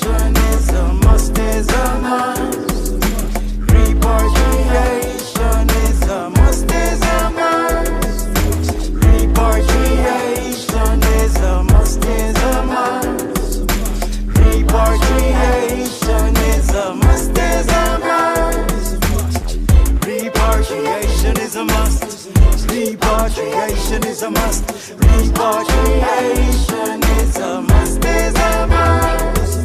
is a must, is a must. Repatriation is a must, is a must. Repatriation is a must, is a must. Repatriation is a must, is a must. Repatriation is a must. Repatriation is a must. Repatriation is a must, is a must.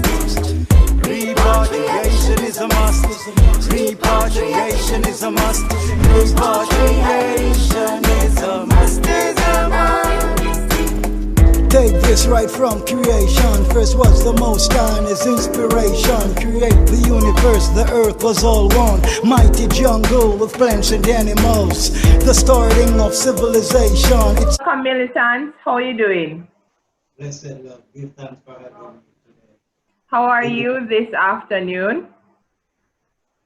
Repatriation is a must. Repatriation is a must. Repatriation is a must, is a must. Take this right from creation. First was the Most High and His inspiration. Create the universe, the earth was all one. Mighty jungle with plants and animals. The starting of civilization. It's Welcome, Militant. How are you doing? Blessed Lord, give thanks for having me today. How are you this afternoon?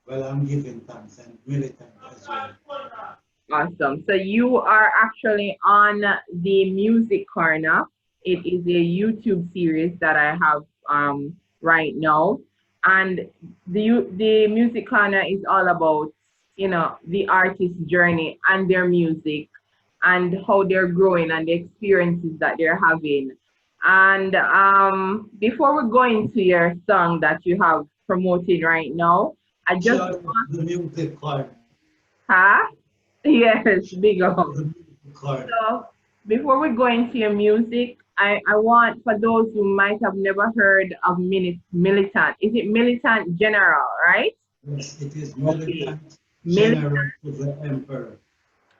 Well, I'm giving thanks and militant as well. Awesome. So you are actually on the Music Corner. It is a YouTube series that I have right now. And the Music Corner is all about, you know, the artist's journey and their music and how they're growing and the experiences that they're having. And before we go into your song that you have promoted right now, I just want the Music Corner. huh? Yes, big up. The Music Corner. So before we go into your music, I want, for those who might have never heard of Militant, is it Militant General, right? Yes, it is militant, Militant. general to the emperor.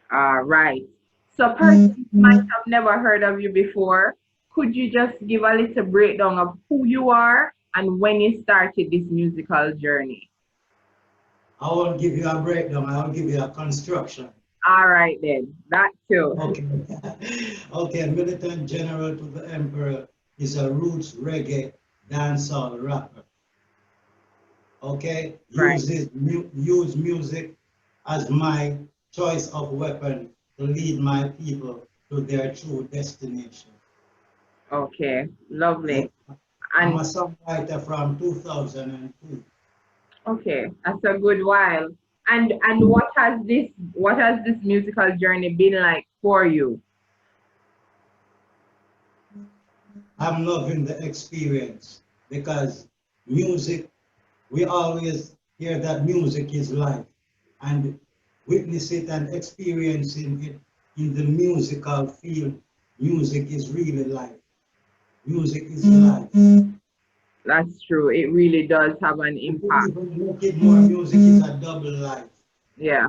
Right. So persons might have never heard of you before. Could you just give a little breakdown of who you are and when you started this musical journey? I won't give you a breakdown, I'll give you a construction. All right then, that too. Okay. Okay, militant general to the emperor is a roots reggae dancehall rapper. Okay, Right. use music as my choice of weapon to lead my people to their true destination. Okay, lovely. I'm a And songwriter from 2002. okay, that's a good while. And what has this musical journey been like for you? I'm loving the experience because music, we always hear that music is life, and witness it and experiencing it in the musical field. Music is really life. Music is life. That's true. It really does have an impact. Even make it more, music is a double life. Yeah,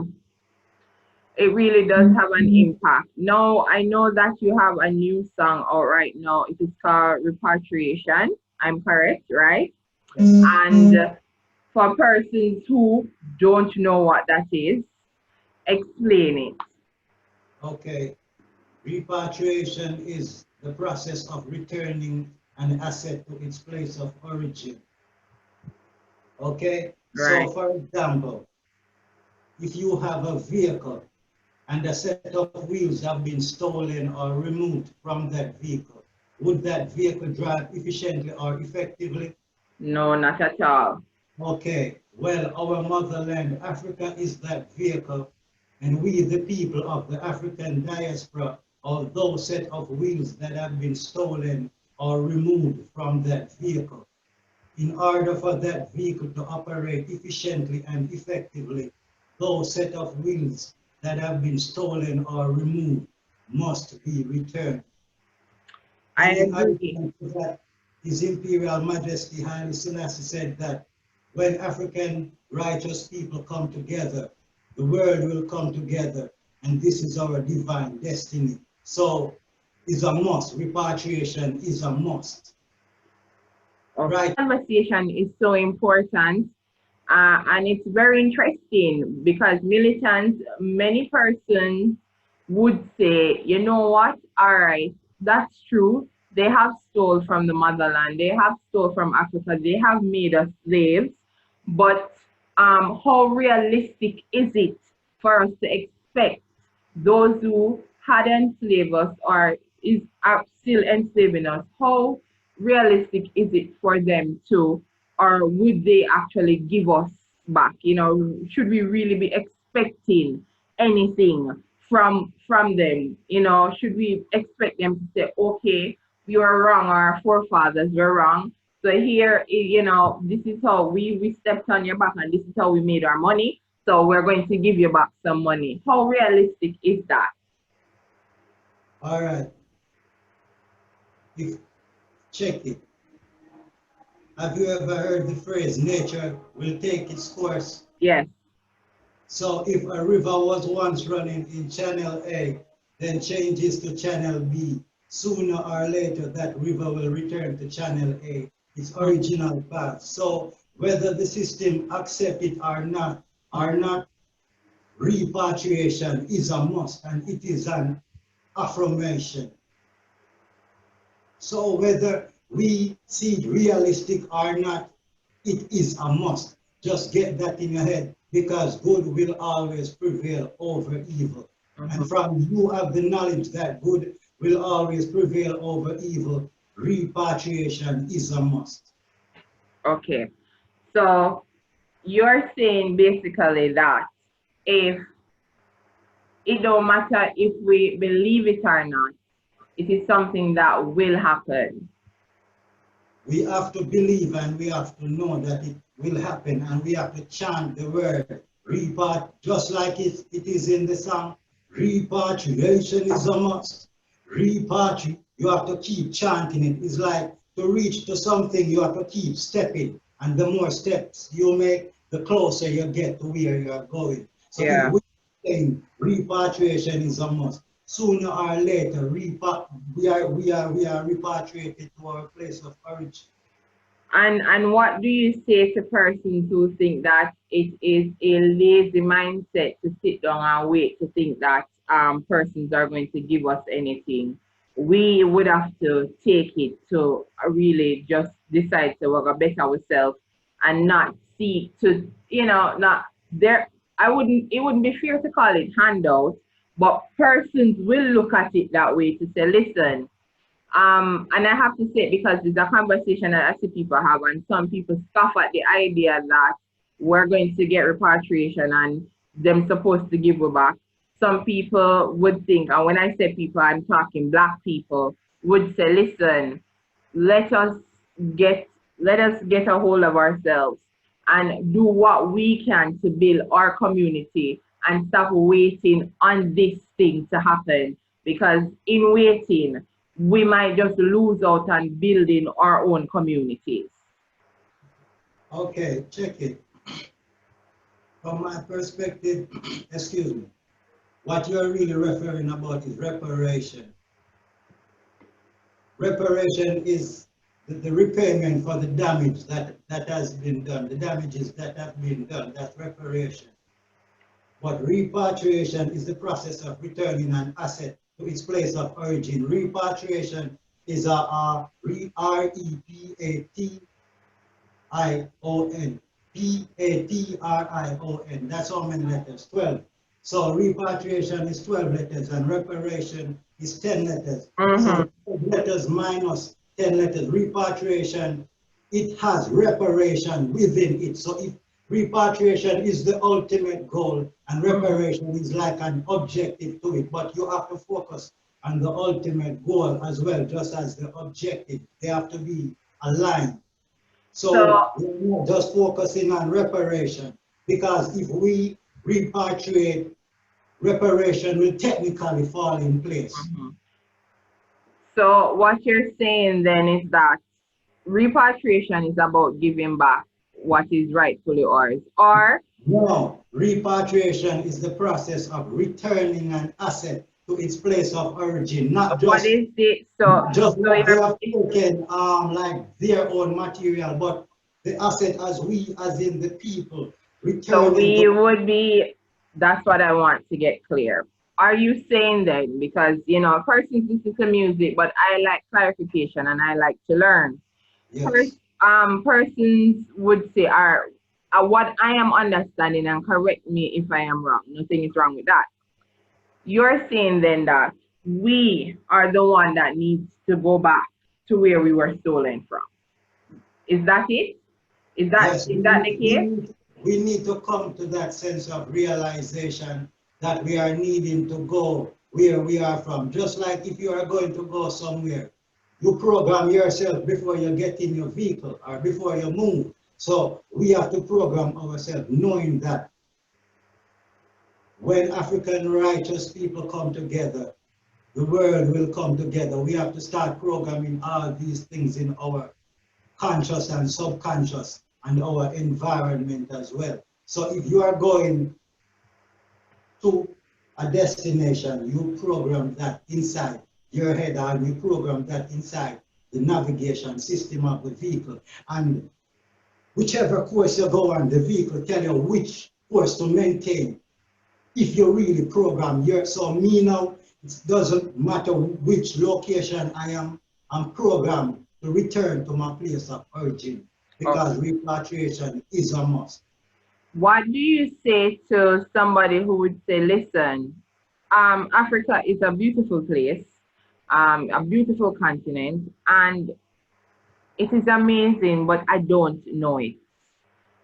it really does have an impact. Now, I know that you have a new song out right now. It is called Repatriation. I'm correct, right? Yes. And for persons who don't know what that is, explain it. Okay. Repatriation is the process of returning an asset to its place of origin. Okay? Right. So, for example, if you have a vehicle and a set of wheels have been stolen or removed from that vehicle, would that vehicle drive efficiently or effectively? No, not at all. Okay, well, our motherland, Africa, is that vehicle, and we, the people of the African diaspora, are those set of wheels that have been stolen or removed from that vehicle. In order for that vehicle to operate efficiently and effectively, those set of wheels that have been stolen or removed must be returned. I And in agree. addition to that, His Imperial Majesty Haile Selassie said that when African righteous people come together, the world will come together, and this is our divine destiny. So it's a must. Repatriation is a must. Right. Conversation is so important, and it's very interesting because militants, many persons would say, you know what, all right, that's true. They have stole from the motherland, they have stole from Africa, they have made us slaves, but how realistic is it for us to expect those who had enslaved us or are still enslaving us, how realistic is it for them to or would they actually give us back? You know, should we really be expecting anything from them? You know, should we expect them to say, okay, we were wrong, our forefathers were wrong. So here, you know, this is how we stepped on your back and this is how we made our money. So we're going to give you back some money. How realistic is that? All right. If check it. Have you ever heard the phrase nature will take its course? Yes. So if a river was once running in channel A, then changes to channel B, sooner or later that river will return to channel A, its original path. So whether the system accept it or not, repatriation is a must and it is an affirmation. So whether we see it realistic or not, it is a must. Just get that in your head because good will always prevail over evil. And from you have the knowledge that good will always prevail over evil, repatriation is a must. Okay. So you're saying basically that if it don't matter if we believe it or not, it is something that will happen. We have to believe and we have to know that it will happen and we have to chant the word just like it is in the song. Repatriation is a must. You have to keep chanting it. It's like to reach to something, you have to keep stepping. And the more steps you make, the closer you get to where you are going. So Yeah. if we're saying repatriation is a must, sooner or later, we are repatriated to our place of origin. And what do you say to persons who think that it is a lazy mindset to sit down and wait to think that persons are going to give us anything? We would have to take it to really just decide to work a better ourselves and not seek to, you know, not there. It wouldn't be fair to call it handout, but persons will look at it that way to say, listen, and I have to say it because it's a conversation that I see people have, and some people scoff at the idea that we're going to get repatriation and them supposed to give it back. Some people would think, and when I say people, I'm talking black people, would say, listen, let us let us get a hold of ourselves and do what we can to build our community and stop waiting on this thing to happen. Because in waiting, we might just lose out on building our own communities. Okay, check it. From my perspective, excuse me, what you're really referring about is reparation. Reparation is the repayment for the damage that has been done, the damages that have been done, that's reparation. But repatriation is the process of returning an asset to its place of origin. Repatriation is a R-E-P-A-T-I-O-N. P-A-T-R-I-O-N. That's how many letters? 12. So repatriation is 12 letters and reparation is 10 letters. So 12 letters minus 10 letters. Repatriation, it has reparation within it. So if repatriation is the ultimate goal and reparation is like an objective to it, but you have to focus on the ultimate goal as well, just as the objective. They have to be aligned. So we're not just focusing on reparation, because if we repatriate, reparation will technically fall in place. So what you're saying then is that repatriation is about giving back what is rightfully ours, or no, repatriation is the process of returning an asset to its place of origin, not just what is the just what they have taken like their own material, but the asset as in the people returning. So we would be, that's what I want to get clear. Are you saying then, because you know, persons listen to music, but I like clarification and I like to learn. Yes. Persons would say, what I am understanding, and correct me if I am wrong, nothing is wrong with that. You're saying then that we are the one that needs to go back to where we were stolen from. Is that it? Yes, Is that the case? we need to come to that sense of realization that we are needing to go where we are from. Just like if you are going to go somewhere, you program yourself before you get in your vehicle or before you move. So we have to program ourselves knowing that when African righteous people come together, the world will come together. We have to start programming all these things in our conscious and subconscious and our environment as well. So if you are going to a destination, you program that inside your head, and you program that inside the navigation system of the vehicle. And whichever course you go on, the vehicle tell you which course to maintain if you really program your. So me now, it doesn't matter which location I am, I'm programmed to return to my place of origin because repatriation is a must. What do you say to somebody who would say, listen, Africa is a beautiful place, a beautiful continent, and it is amazing, but I don't know it.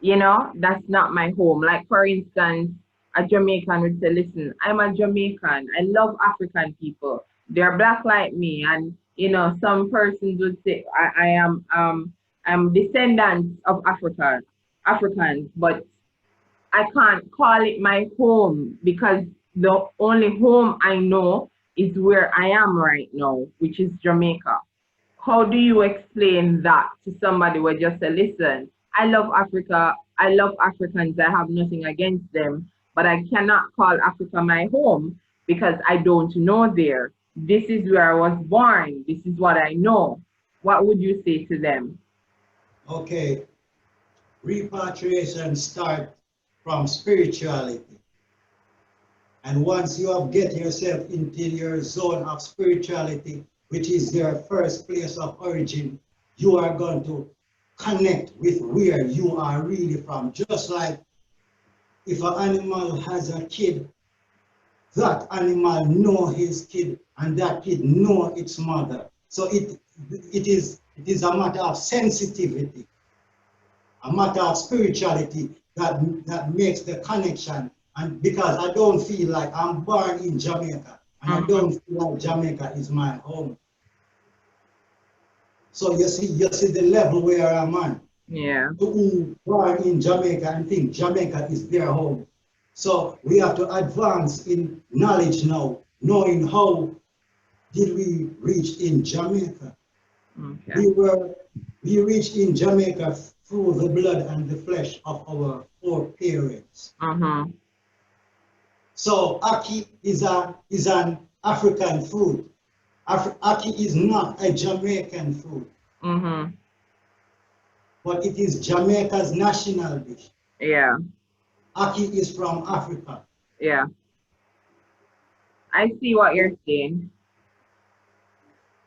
You know, that's not my home. Like, for instance, a Jamaican would say, listen, I'm a Jamaican. I love African people. They're black like me. And, you know, some persons would say, I'm descendant of Africans, but I can't call it my home because the only home I know is where I am right now, which is Jamaica. How do you explain that to somebody where just say, listen, I love Africa, I love Africans, I have nothing against them, but I cannot call Africa my home because I don't know there. This is where I was born. This is what I know. What would you say to them? Okay, repatriation starts from spirituality. And once you have get yourself into your zone of spirituality, which is your first place of origin, you are going to connect with where you are really from. Just like if an animal has a kid, that animal know his kid and that kid know its mother. So it is a matter of sensitivity, a matter of spirituality that makes the connection. And because I don't feel like I'm born in Jamaica and I don't feel like Jamaica is my home. So you see the level where I'm on. Yeah. To who born in Jamaica and think Jamaica is their home. So we have to advance in knowledge now, knowing how did we reach in Jamaica. Okay. We reached in Jamaica through the blood and the flesh of our foreparents. So ackee is an African fruit. Ackee is not a Jamaican fruit. But it is Jamaica's national dish. Yeah. Ackee is from Africa. Yeah. I see what you're saying.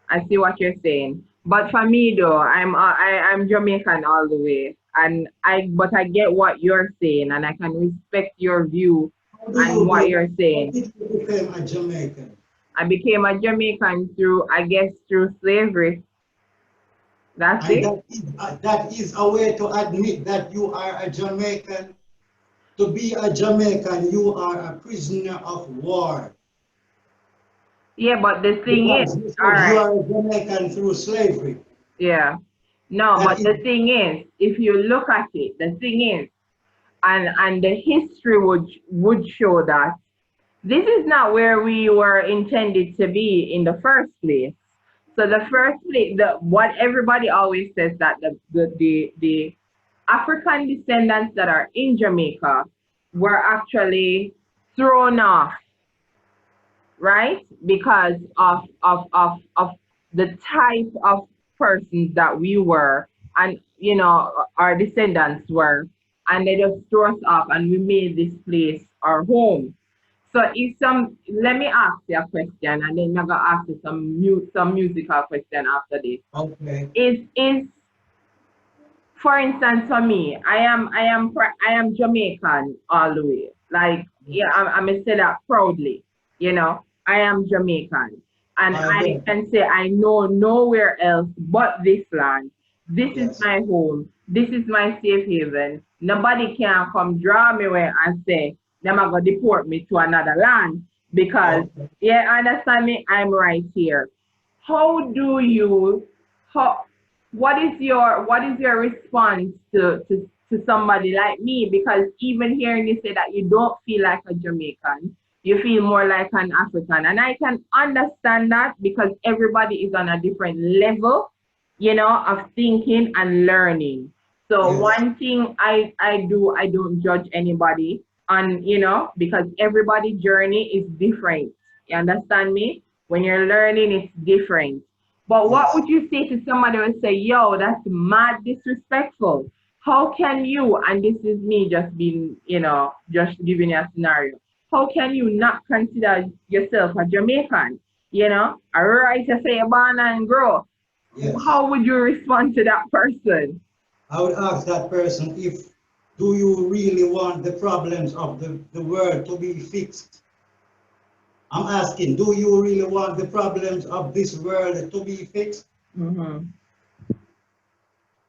I see what you're saying. But for me though, I'm Jamaican all the way. And but I get what you're saying and I can respect your view and what you're saying. How did you become a Jamaican? I became a Jamaican through, I guess, through slavery. That's And it. that is a way to admit that you are a Jamaican. To be a Jamaican, you are a prisoner of war. Yeah, but the thing Because is, all you right. are a Jamaican through slavery. Yeah. No, That but the thing is, if you look at it, the thing is, and the history would show that this is not where we were intended to be in the first place. So the first place, what everybody always says that the African descendants that are in Jamaica were actually thrown off, right? Because of the type of persons that we were, and you know, our descendants were, and they just threw us off, and we made this place our home. So let me ask you a question, and then I'm gonna ask you some musical question after this. okay. Is for instance, for me, I am Jamaican all the way. Like, yeah, I'm gonna say that proudly. You know, I am Jamaican, and I Then, can say I know nowhere else but this land. This is yes. my home. this is my safe haven. Nobody can come draw me away and say, them are going to deport me to another land because, Okay. yeah, understand me, I'm right here. How do you, how, what is your response to somebody like me? Because even hearing you say that you don't feel like a Jamaican, you feel more like an African. And I can understand that because everybody is on a different level, of thinking and learning. So Yes. one thing I do, I don't judge anybody on, because everybody journey is different. You understand me? When you're learning, it's different. But what Yes. would you say to somebody who would say, yo, that's mad disrespectful? How can you, and this is me just being, just giving you a scenario, how can you not consider yourself a Jamaican? A right to say born and grow. Yes. How would you respond to that person? I would ask that person if, do you really want the problems of the world to be fixed? I'm asking, do you really want the problems of this world to be fixed? Mm-hmm.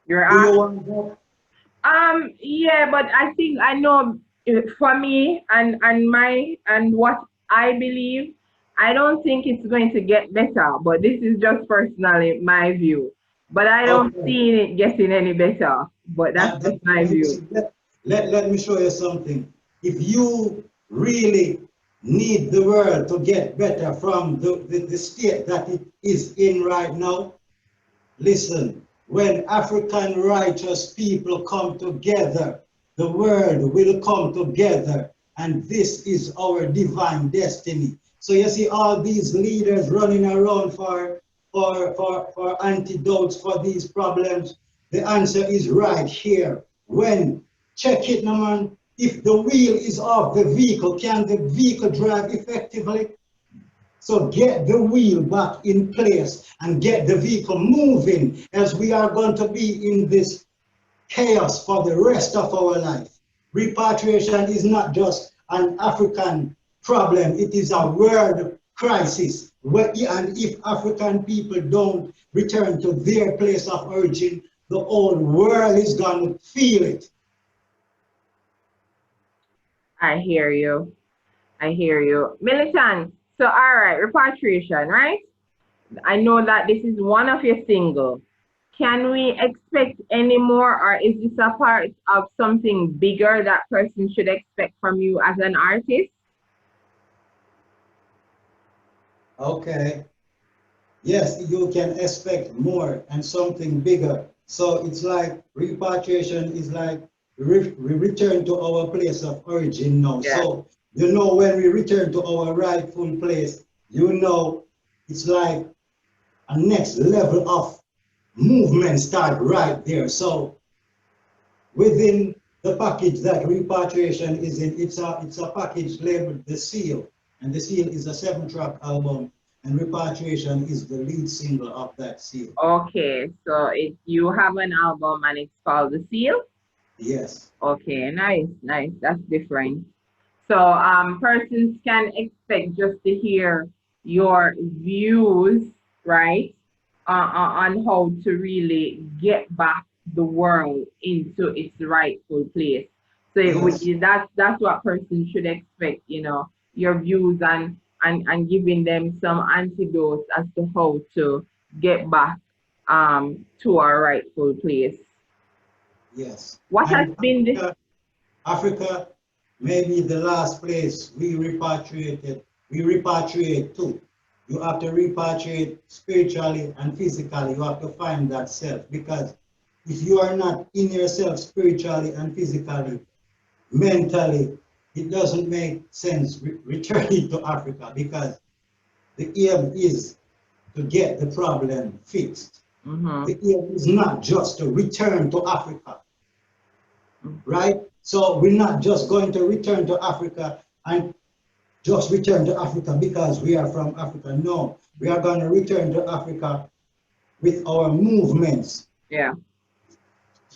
You're Do you asking. want that? Yeah, but I think I know, for me and what I believe, I don't think it's going to get better. But this is just personally my view. But I don't Okay. see it getting any better. But that's just my You view. see, let me show you something. If you really need the world to get better from the state that it is in right now, listen, when African righteous people come together, the world will come together, and this is our divine destiny. So you see all these leaders running around for antidotes for these problems. The answer is right here. When, check it now, man, if the wheel is off the vehicle, can the vehicle drive effectively? So get the wheel back in place and get the vehicle moving, as we are going to be in this chaos for the rest of our life. Repatriation is not just an African problem, it is a world crisis. And if African people don't return to their place of origin, the whole world is going to feel it. I hear you. I hear you. Militant. So all right, repatriation, right? I know that this is one of your singles. Can we expect any more, or is this a part of something bigger that person should expect from you as an artist? Okay. Yes, you can expect more and something bigger. So it's like repatriation is like we return to our place of origin now. Yeah. So, when we return to our rightful place, it's like a next level of movement start right there. So within the package that repatriation is in, it's a package labeled The Seal, and The Seal is a 7-track album, and repatriation is the lead single of that seal. Okay, so you have an album and it's called The Seal? Yes. Okay, nice, nice. That's different. So persons can expect just to hear your views, right, on how to really get back the world into its rightful place. So Yes. that's what persons should expect, your views and giving them some antidotes as to how to get back to our rightful place. Yes. What has And been the Africa may be the last place we repatriate to. You have to repatriate spiritually and physically. You have to find that self, because if you are not in yourself spiritually and physically, mentally, it doesn't make sense returning to Africa, because the aim is to get the problem fixed. mm-hmm, The aim is not just to return to Africa, right? So we're not just going to return to Africa and just return to Africa because we are from Africa. No, we are going to return to Africa with our movements yeah.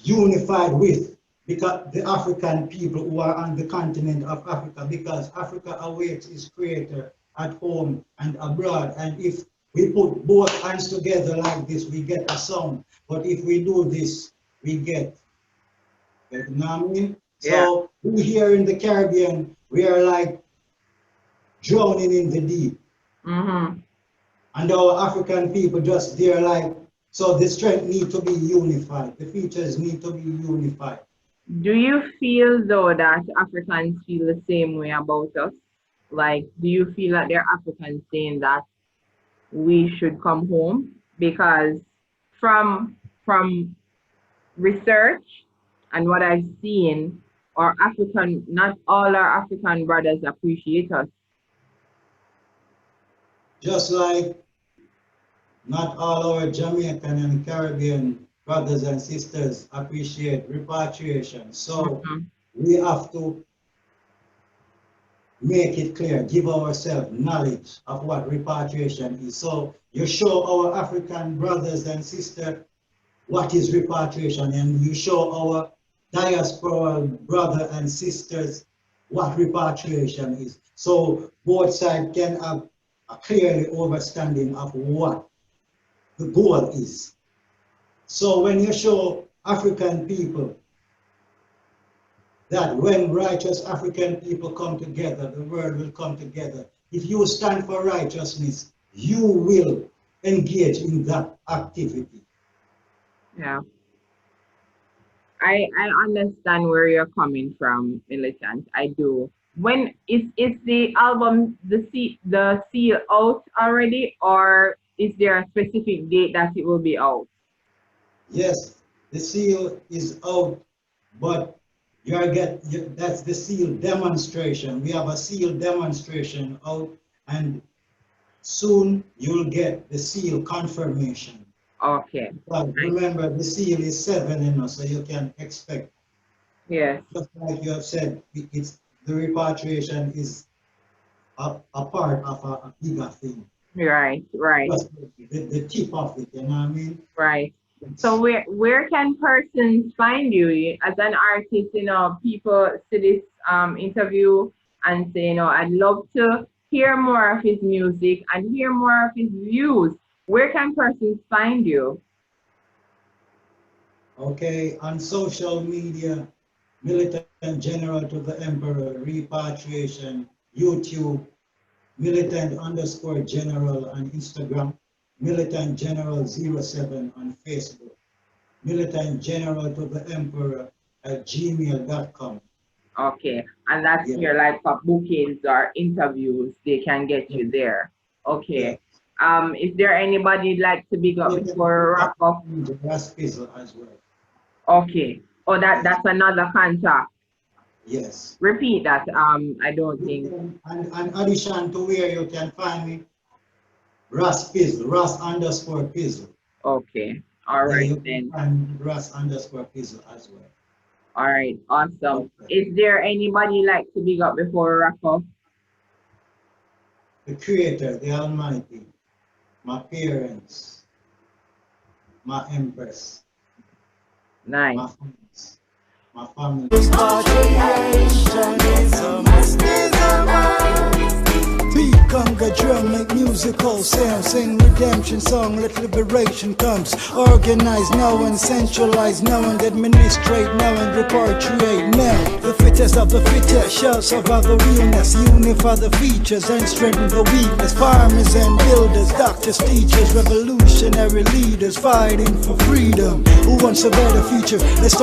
unified with because the African people who are on the continent of Africa, because Africa awaits its creator at home and abroad. And if we put both hands together like this, we get a sound. But if we do this, we get You know what I mean? Yeah. So we here in the Caribbean, we are like drowning in the deep. Mm-hmm. And our African people just there like, so the strength need to be unified. The features need to be unified. Do you feel though that Africans feel the same way about us? Like, do you feel that there are Africans saying that we should come home? Because from research and what I've seen, our African, not all our African brothers appreciate us. Just like not all our Jamaican and Caribbean brothers and sisters appreciate repatriation. So Mhm. we have to make it clear, give ourselves knowledge of what repatriation is. So you show our African brothers and sisters what is repatriation, and you show our diaspora brother and sisters what repatriation is. So both sides can have a clearly understanding of what the goal is. So when you show African people that when righteous African people come together, the world will come together. If you stand for righteousness, you will engage in that activity. Yeah. I understand where you're coming from, Militant. I do. When is the album the seal out already, or is there a specific date that it will be out? Yes, the seal is out, but that's the seal demonstration. We have a seal demonstration out, and soon you'll get the seal confirmation. Okay. But remember, the seal is 7, so you can expect. Yes. Just like you have said, it's the repatriation is a part of a bigger thing. Right. Right. Just the tip of it, you know what I mean? Right. So where can persons find you as an artist? You know, people see this interview and say, you know, I'd love to hear more of his music and hear more of his views. Where can persons find you? Okay, on social media, Militant General to the Emperor, repatriation, YouTube, Militant_General on Instagram, Militant General 07 on Facebook, Militant General to the Emperor at gmail.com. Okay, and that's Yeah. here like for bookings or interviews, they can get you there. Okay. Is there anybody you'd like to big up before wrap up? Ras Pizzle as well. Okay. Oh, that's another contact. Yes. Repeat that. I don't think. And addition to where you can find me, Ras Pizzle, Ras_Pizzle. Okay. All Yeah, right you can then. find Ras_Pizzle as well. All right. Awesome. Okay. Is there anybody you'd like to big up before we wrap up? The Creator, the Almighty, my parents, my Empress, Nice. my friends, my family. Repatriation is a beat, conga, drum, make musical sound, sing redemption song, let liberation comes. Organize now and centralize now and administrate now and repatriate now. The fittest of the fittest shall survive the realness, unify the features and strengthen the weakness. Farmers and builders, doctors, teachers, revolutionary leaders fighting for freedom. Who wants a better future? Let's start